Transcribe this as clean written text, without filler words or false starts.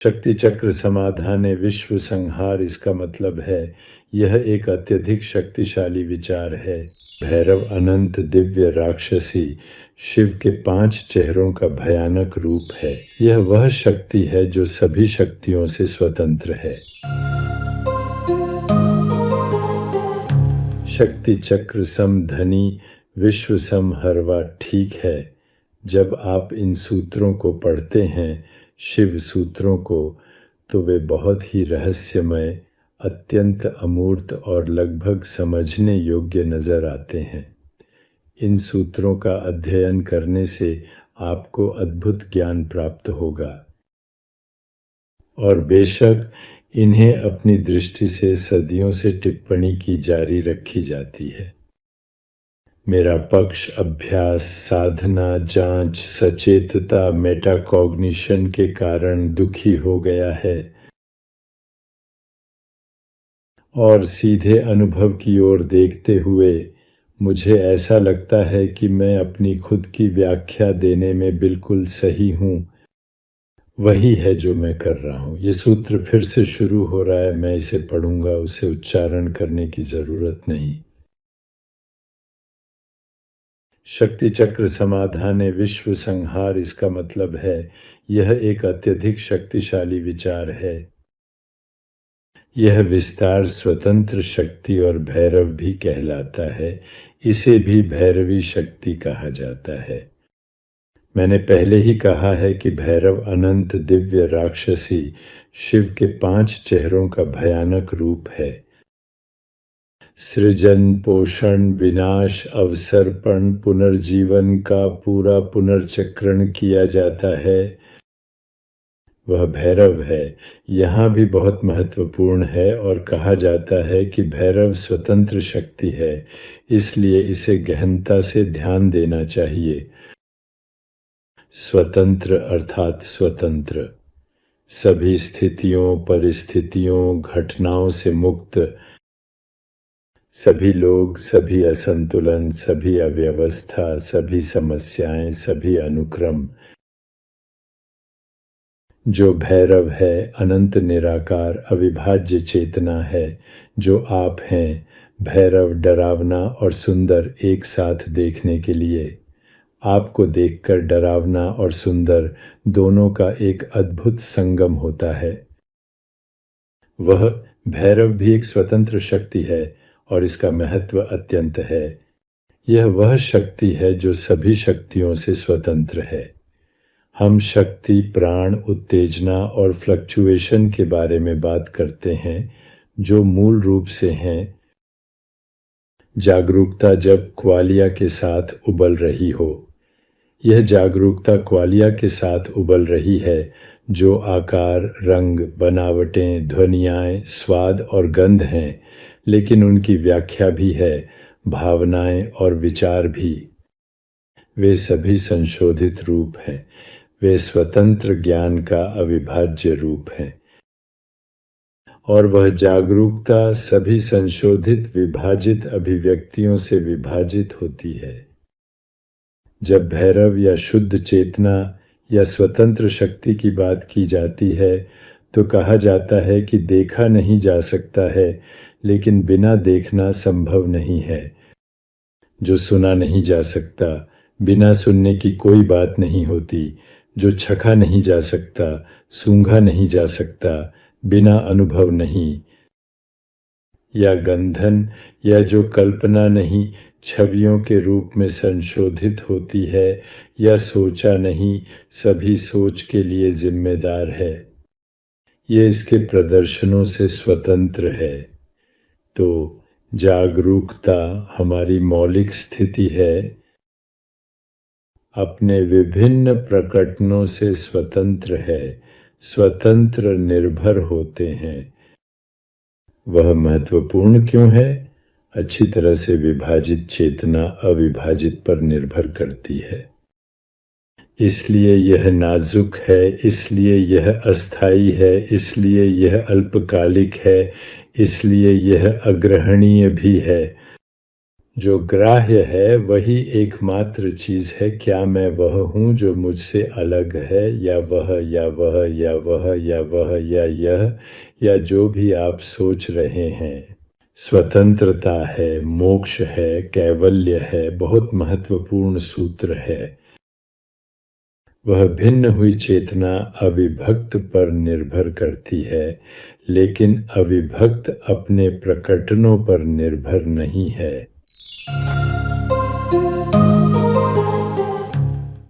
शक्ति चक्र समाधान विश्व संहार, इसका मतलब है यह एक अत्यधिक शक्तिशाली विचार है। भैरव अनंत दिव्य राक्षसी शिव के 5 चेहरों का भयानक रूप है। यह वह शक्ति है जो सभी शक्तियों से स्वतंत्र है। शक्ति चक्र सम धनी विश्व सम हरवा, ठीक है। जब आप इन सूत्रों को पढ़ते हैं, शिव सूत्रों को, तो वे बहुत ही रहस्यमय, अत्यंत अमूर्त और लगभग समझने योग्य नजर आते हैं। इन सूत्रों का अध्ययन करने से आपको अद्भुत ज्ञान प्राप्त होगा और बेशक इन्हें अपनी दृष्टि से सदियों से टिप्पणी की जारी रखी जाती है। मेरा पक्ष अभ्यास, साधना, जांच, सचेतता, मेटाकॉग्निशन के कारण दुखी हो गया है और सीधे अनुभव की ओर देखते हुए मुझे ऐसा लगता है कि मैं अपनी खुद की व्याख्या देने में बिल्कुल सही हूँ। वही है जो मैं कर रहा हूँ। ये सूत्र फिर से शुरू हो रहा है, मैं इसे पढ़ूंगा, उसे उच्चारण करने की जरूरत नहीं। शक्ति चक्र समाधान विश्व संहार, इसका मतलब है यह एक अत्यधिक शक्तिशाली विचार है। यह विस्तार स्वतंत्र शक्ति और भैरव भी कहलाता है। इसे भी भैरवी शक्ति कहा जाता है। मैंने पहले ही कहा है कि भैरव अनंत दिव्य राक्षसी शिव के 5 चेहरों का भयानक रूप है। सृजन, पोषण, विनाश, अवसर्पण, पुनर्जीवन का पूरा पुनर्चक्रण किया जाता है, वह भैरव है। यहाँ भी बहुत महत्वपूर्ण है और कहा जाता है कि भैरव स्वतंत्र शक्ति है, इसलिए इसे गहनता से ध्यान देना चाहिए। स्वतंत्र अर्थात स्वतंत्र, सभी स्थितियों, परिस्थितियों, घटनाओं से मुक्त, सभी लोग, सभी असंतुलन, सभी अव्यवस्था, सभी समस्याएं, सभी अनुक्रम। जो भैरव है अनंत निराकार अविभाज्य चेतना है, जो आप हैं। भैरव डरावना और सुंदर एक साथ देखने के लिए, आपको देखकर डरावना और सुंदर दोनों का एक अद्भुत संगम होता है। वह भैरव भी एक स्वतंत्र शक्ति है और इसका महत्व अत्यंत है। यह वह शक्ति है जो सभी शक्तियों से स्वतंत्र है। हम शक्ति, प्राण, उत्तेजना और फ्लक्चुएशन के बारे में बात करते हैं, जो मूल रूप से हैं जागरूकता जब क्वालिया के साथ उबल रही हो। यह जागरूकता क्वालिया के साथ उबल रही है, जो आकार, रंग, बनावटें, ध्वनियाँ, स्वाद और गंध हैं, लेकिन उनकी व्याख्या भी है, भावनाएं और विचार भी। वे सभी संशोधित रूप हैं। वे स्वतंत्र ज्ञान का अविभाज्य रूप है और वह जागरूकता सभी संशोधित विभाजित अभिव्यक्तियों से विभाजित होती है। जब भैरव या शुद्ध चेतना या स्वतंत्र शक्ति की बात की जाती है, तो कहा जाता है कि देखा नहीं जा सकता है, लेकिन बिना देखना संभव नहीं है। जो सुना नहीं जा सकता, बिना सुनने की कोई बात नहीं होती। जो चखा नहीं जा सकता, सूंघा नहीं जा सकता, बिना अनुभव नहीं। या गंधन, या जो कल्पना नहीं, छवियों के रूप में संशोधित होती है, या सोचा नहीं, सभी सोच के लिए जिम्मेदार है। ये इसके प्रदर्शनों से स्वतंत्र है। तो जागरूकता हमारी मौलिक स्थिति है, अपने विभिन्न प्रकटनों से स्वतंत्र है, स्वतंत्र निर्भर होते हैं। वह महत्वपूर्ण क्यों है? अच्छी तरह से विभाजित चेतना अविभाजित पर निर्भर करती है, इसलिए यह नाजुक है, इसलिए यह अस्थायी है, इसलिए यह अल्पकालिक है, इसलिए यह अग्रहणीय भी है। जो ग्राह्य है वही एकमात्र चीज है। क्या मैं वह हूँ जो मुझसे अलग है, या वह, या वह, या वह, या वह, या यह, या जो भी आप सोच रहे हैं। स्वतंत्रता है, मोक्ष है, कैवल्य है, बहुत महत्वपूर्ण सूत्र है। वह भिन्न हुई चेतना अविभक्त पर निर्भर करती है, लेकिन अविभक्त अपने प्रकटनों पर निर्भर नहीं है।